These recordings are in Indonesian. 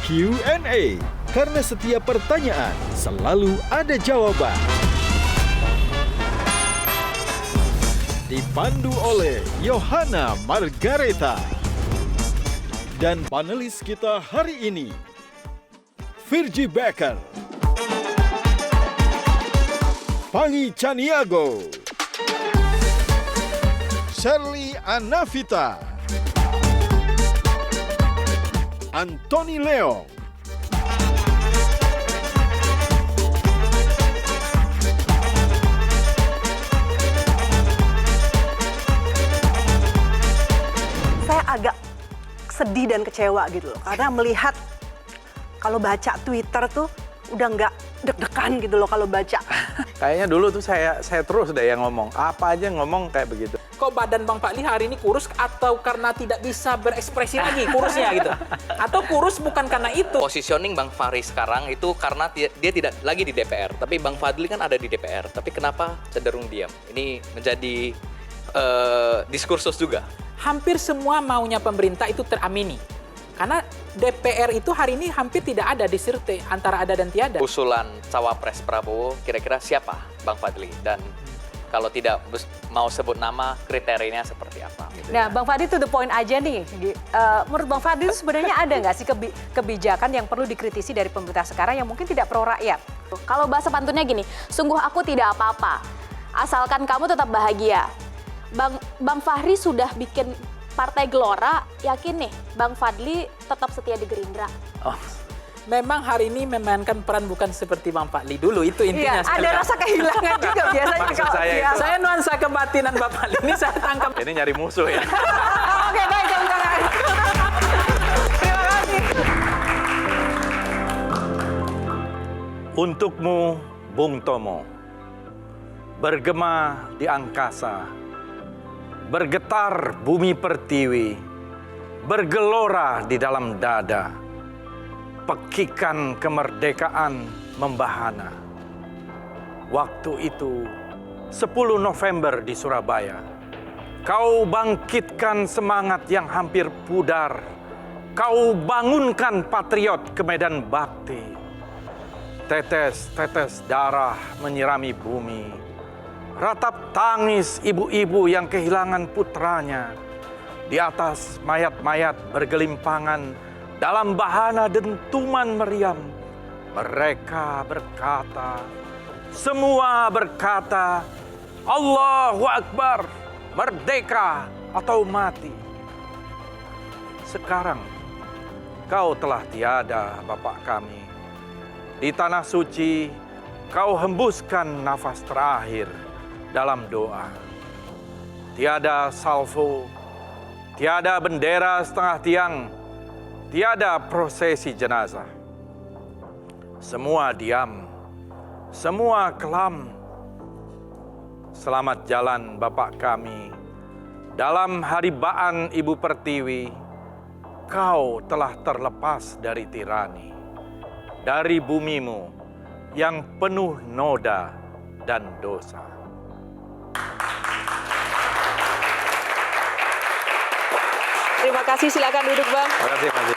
Q&A, karena setiap pertanyaan selalu ada jawaban. Dipandu oleh Yohana Margareta. Dan panelis kita hari ini, Virgie Becker, Pangi Caniago, Shirley Anavita, Anthony Leo, saya agak sedih dan kecewa gitu loh, karena melihat kalau baca Twitter tuh udah nggak deg-degan gitu loh kalau baca. Kayaknya dulu tuh saya terus deh yang ngomong, apa aja ngomong kayak begitu. Kok badan Bang Fadli hari ini kurus atau karena tidak bisa berekspresi lagi kurusnya gitu? Atau kurus bukan karena itu? Positioning Bang Fahri sekarang itu karena dia tidak lagi di DPR, tapi Bang Fadli kan ada di DPR. Tapi kenapa cenderung diam? Ini menjadi diskursus juga. Hampir semua maunya pemerintah itu teramini. Karena DPR itu hari ini hampir tidak ada di sirte antara ada dan tiada. Usulan cawapres Prabowo kira-kira siapa Bang Fadli? Dan kalau tidak mau sebut nama, kriterianya seperti apa? Gitu. Nah, Bang Fadli to the point aja nih. Menurut Bang Fadli itu sebenarnya ada nggak sih kebijakan yang perlu dikritisi dari pemerintah sekarang yang mungkin tidak pro rakyat? Kalau bahasa pantunnya gini, sungguh aku tidak apa-apa, asalkan kamu tetap bahagia. Bang Fahri sudah bikin Partai Gelora, yakin nih Bang Fadli tetap setia di Gerindra. Oh. Memang hari ini memainkan peran bukan seperti Bang Fadli dulu, itu intinya. Iya, ada rasa kehilangan juga biasanya. Maksud saya itu. Saya nuansa kebatinan Bang Fadli ini saya tangkap. Ini nyari musuh ya. Oke, baik, jangan. Terima kasih. Untukmu, Bung Tomo, bergema di angkasa, bergetar bumi pertiwi, bergelora di dalam dada, pekikan kemerdekaan membahana. Waktu itu, 10 November di Surabaya, kau bangkitkan semangat yang hampir pudar, kau bangunkan patriot ke medan bakti. Tetes-tetes darah menyirami bumi, ratap tangis ibu-ibu yang kehilangan putranya. Di atas mayat-mayat bergelimpangan dalam bahana dentuman meriam. Mereka berkata, semua berkata, Allahu Akbar, merdeka atau mati. Sekarang kau telah tiada, Bapak kami. Di tanah suci, kau hembuskan nafas terakhir dalam doa. Tiada salvo, tiada bendera setengah tiang, tiada prosesi jenazah. Semua diam, semua kelam. Selamat jalan Bapak kami. Dalam haribaan Ibu Pertiwi, kau telah terlepas dari tirani, dari bumimu yang penuh noda dan dosa. Terima kasih, silakan duduk Bang. Terima kasih, Mas.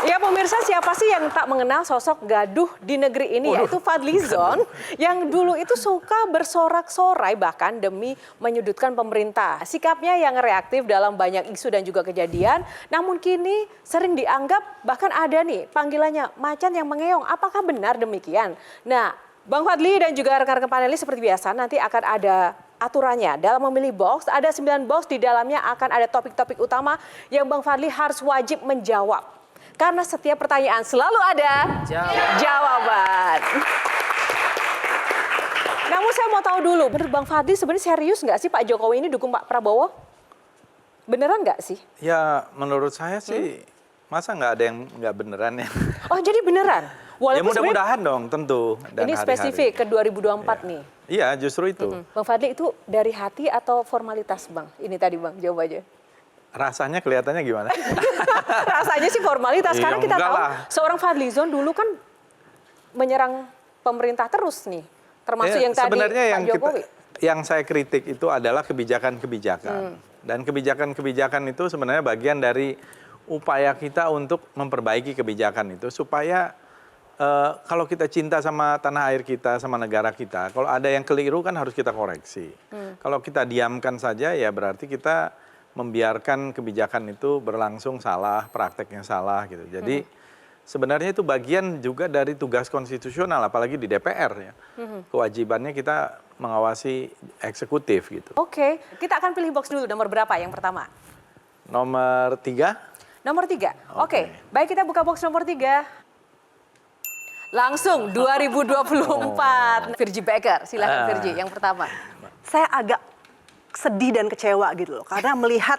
Ya pemirsa, siapa sih yang tak mengenal sosok gaduh di negeri ini, yaitu Fadlizon, yang dulu itu suka bersorak-sorai bahkan demi menyudutkan pemerintah. Sikapnya yang reaktif dalam banyak isu dan juga kejadian, namun kini sering dianggap bahkan ada nih panggilannya macan yang mengeong. Apakah benar demikian? Nah, Bang Fadli dan juga rekan-rekan panelis seperti biasa nanti akan ada aturannya. Dalam memilih box, ada 9 box, di dalamnya akan ada topik-topik utama yang Bang Fadli harus wajib menjawab. Karena setiap pertanyaan selalu ada jawaban. Namun saya mau tahu dulu, menurut Bang Fadli sebenarnya serius nggak sih Pak Jokowi ini dukung Pak Prabowo? Beneran nggak sih? Ya menurut saya sih, masa nggak ada yang nggak beneran ya? Oh jadi beneran? Ya mudah-mudahan dong tentu. Dan ini hari-hari. spesifik ke 2024 nih. Iya justru itu. Bang Fadli itu dari hati atau formalitas Bang? Ini tadi Bang, jawab aja. Rasanya kelihatannya gimana? Rasanya sih formalitas, karena kita tahu seorang Fadlizon dulu kan menyerang pemerintah terus nih. Termasuk yang tadi Pak Jokowi. Yang saya kritik itu adalah kebijakan-kebijakan. Dan kebijakan-kebijakan itu sebenarnya bagian dari upaya kita untuk memperbaiki kebijakan itu supaya kalau kita cinta sama tanah air kita, sama negara kita, kalau ada yang keliru kan harus kita koreksi. Kalau kita diamkan saja ya berarti kita membiarkan kebijakan itu berlangsung salah, prakteknya salah gitu. Jadi sebenarnya itu bagian juga dari tugas konstitusional, apalagi di DPR ya. Kewajibannya kita mengawasi eksekutif gitu. Oke, kita akan pilih box dulu. Nomor berapa yang pertama? Nomor 3. Nomor 3. Oke, baik kita buka box nomor 3. Langsung 2024. Virgi Becker, silakan Virgi yang pertama. Saya agak sedih dan kecewa gitu loh. Karena melihat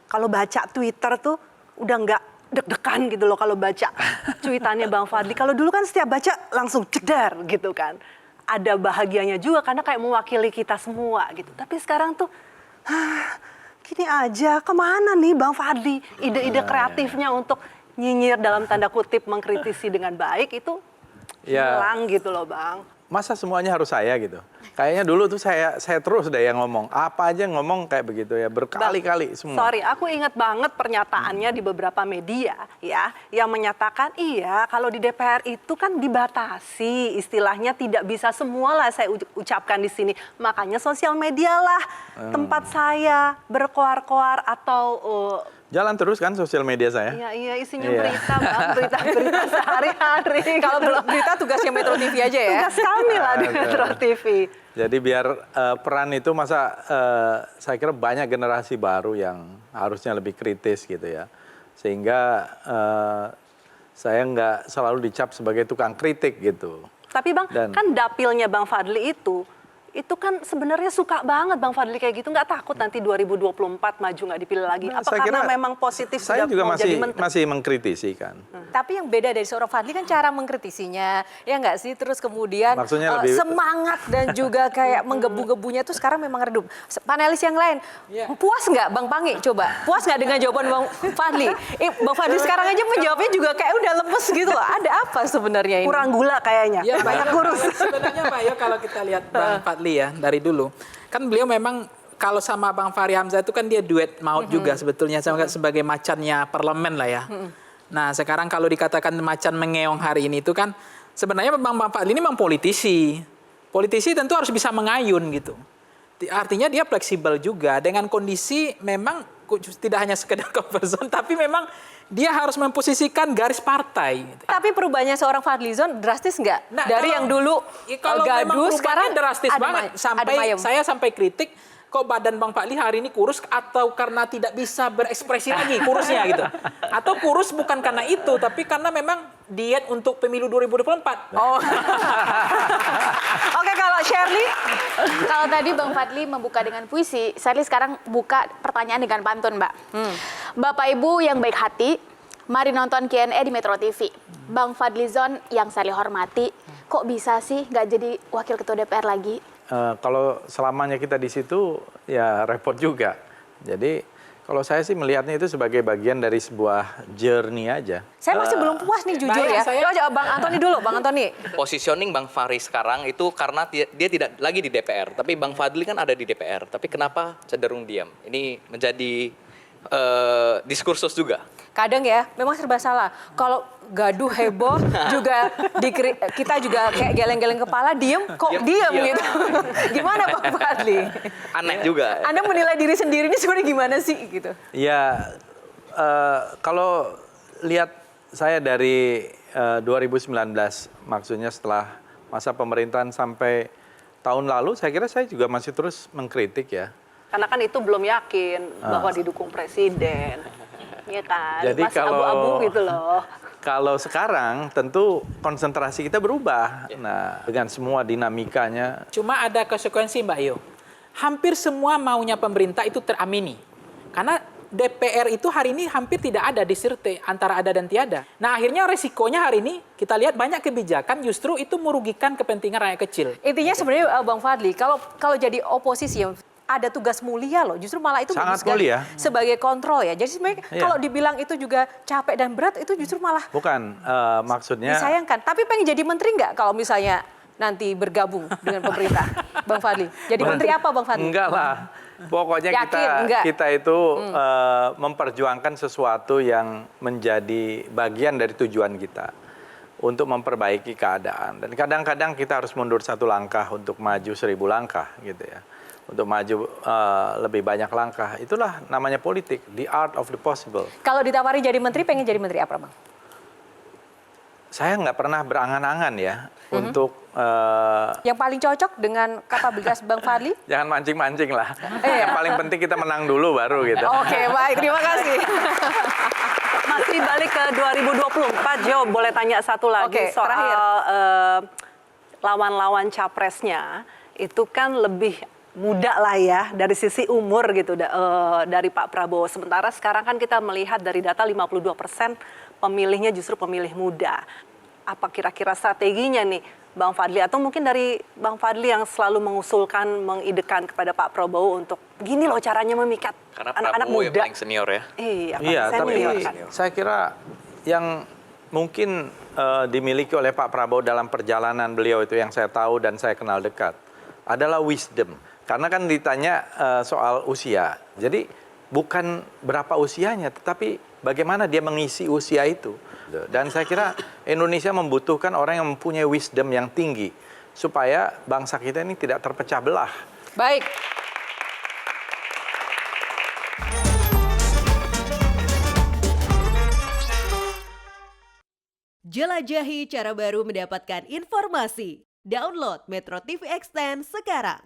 kalau baca Twitter tuh udah nggak deg-degan gitu loh kalau baca cuitannya Bang Fadly. Kalau dulu kan setiap baca langsung cedar gitu kan. Ada bahagianya juga karena kayak mewakili kita semua gitu. Tapi sekarang tuh gini aja, kemana nih Bang Fadly? Ide-ide kreatifnya untuk nyinyir dalam tanda kutip mengkritisi dengan baik itu hilang gitu loh Bang. Masa semuanya harus saya gitu? Kayaknya dulu tuh saya terus deh yang ngomong. Apa aja ngomong kayak begitu ya, berkali-kali semua. Sorry, aku ingat banget pernyataannya di beberapa media ya, yang menyatakan iya kalau di DPR itu kan dibatasi, istilahnya tidak bisa semua lah saya ucapkan di sini. Makanya sosial media lah tempat saya berkoar-koar atau Jalan terus kan sosial media saya? Iya, isinya berita, Bang. Berita-berita sehari-hari. Kalau belum berita tugasnya Metro TV aja ya. Tugas kami lah di Metro TV. Jadi biar peran itu saya kira banyak generasi baru yang harusnya lebih kritis gitu ya. Sehingga saya nggak selalu dicap sebagai tukang kritik gitu. Tapi Bang, kan dapilnya Bang Fadly itu kan sebenarnya suka banget Bang Fadly kayak gitu, nggak takut nanti 2024 maju nggak dipilih lagi? Apa karena memang positif saya sudah juga mau jadi menteri? masih mengkritisi kan. Tapi yang beda dari seorang Fadly kan cara mengkritisinya, ya nggak sih? Terus kemudian semangat dan juga kayak menggebu-gebunya tuh sekarang memang redup. Panelis yang lain, puas nggak Bang Pangi? Coba, puas nggak dengan jawaban Bang Fadly? Bang Fadly sekarang aja menjawabnya juga kayak udah lemes gitu. Ada apa sebenarnya ini? Kurang gula kayaknya, Ya, banyak kurus. Sebenarnya Mbak Yo kalau kita lihat Bang Fadly ya dari dulu, kan beliau memang kalau sama Bang Fahri Hamzah itu kan dia duet maut juga sebetulnya sebagai macannya parlemen lah ya. Nah sekarang kalau dikatakan macan mengeong hari ini itu kan sebenarnya Bang Fadly ini memang politisi. Politisi tentu harus bisa mengayun gitu. Artinya dia fleksibel juga dengan kondisi memang tidak hanya sekedar comfort zone, tapi memang dia harus memposisikan garis partai. Tapi perubahannya seorang Fadlizon drastis nggak? Nah, Dari yang dulu kalau gaduh sekarang drastis banget. Saya sampai kritik, kok badan Bang Fadly hari ini kurus atau karena tidak bisa berekspresi lagi kurusnya gitu. Atau kurus bukan karena itu, tapi karena memang diet untuk pemilu 2024. Oh. Oke, kalau Shirley? Kalau tadi Bang Fadly membuka dengan puisi, Shirley sekarang buka pertanyaan dengan pantun, Mbak. Bapak Ibu yang baik hati, mari nonton Q&A di Metro TV. Bang Fadlizon yang saya hormati, kok bisa sih nggak jadi wakil ketua DPR lagi? Kalau selamanya kita di situ ya repot juga. Jadi kalau saya sih melihatnya itu sebagai bagian dari sebuah journey aja. Saya masih belum puas nih jujur ya. Coba Bang Antoni dulu, Bang Antoni. Positioning Bang Fahri sekarang itu karena dia tidak lagi di DPR, tapi Bang Fadly kan ada di DPR. Tapi kenapa cenderung diam? Ini menjadi diskursus juga. Kadang ya, memang serba salah. Kalau gaduh heboh juga kita juga kayak geleng-geleng kepala, diem gitu. Gimana Bang Fadly? Aneh juga. Anda menilai diri sendiri ini sebenarnya gimana sih gitu? Ya kalau lihat saya dari 2019, maksudnya setelah masa pemerintahan sampai tahun lalu, saya kira saya juga masih terus mengkritik ya. Karena kan itu belum yakin bahwa didukung presiden. Iya kan, jadi masih abu-abu gitu loh. Kalau sekarang tentu konsentrasi kita berubah. Nah, dengan semua dinamikanya. Cuma ada konsekuensi Mbak Yo. Hampir semua maunya pemerintah itu teramini. Karena DPR itu hari ini hampir tidak ada diserte antara ada dan tiada. Nah akhirnya resikonya hari ini kita lihat banyak kebijakan justru itu merugikan kepentingan rakyat kecil. Intinya sebenarnya Bang Fadly, kalau jadi oposisi yang ada tugas mulia loh, justru malah itu sangat bagus sekali mulia sebagai kontrol ya. Jadi sebenarnya kalau dibilang itu juga capek dan berat, itu justru malah bukan maksudnya disayangkan. Tapi pengen jadi menteri nggak kalau misalnya nanti bergabung dengan pemerintah, Bang Fadly? Jadi menteri apa Bang Fadly? Enggak lah. Pokoknya Yakin? Enggak? kita itu memperjuangkan sesuatu yang menjadi bagian dari tujuan kita untuk memperbaiki keadaan. Dan kadang-kadang kita harus mundur 1 langkah untuk maju 1000 langkah gitu ya. Untuk maju lebih banyak langkah. Itulah namanya politik, the art of the possible. Kalau ditawari jadi menteri, pengen jadi menteri apa, Bang? Saya nggak pernah berangan-angan ya untuk Yang paling cocok dengan kapabilitas Bang Fadli? jangan mancing-mancing lah. Yang paling penting kita menang dulu baru gitu. Oke, baik. Terima kasih. Masih balik ke 2024, Jo, boleh tanya satu lagi Oke, soal terakhir. Lawan-lawan capresnya itu kan lebih muda lah ya dari sisi umur gitu dari Pak Prabowo. Sementara sekarang kan kita melihat dari data 52% pemilihnya justru pemilih muda. Apa kira-kira strateginya nih Bang Fadli, atau mungkin dari Bang Fadli yang selalu mengusulkan, mengidekan kepada Pak Prabowo untuk gini loh caranya memikat Karena anak-anak Prabowo muda. yang paling senior ya. Iya, tapi senior kan. saya kira yang mungkin dimiliki oleh Pak Prabowo dalam perjalanan beliau itu yang saya tahu dan saya kenal dekat adalah wisdom. Karena kan ditanya soal usia. Jadi bukan berapa usianya, tetapi bagaimana dia mengisi usia itu. Dan saya kira Indonesia membutuhkan orang yang mempunyai wisdom yang tinggi supaya bangsa kita ini tidak terpecah belah. Baik. Jelajahi cara baru mendapatkan informasi. Download Metro TV Extend sekarang.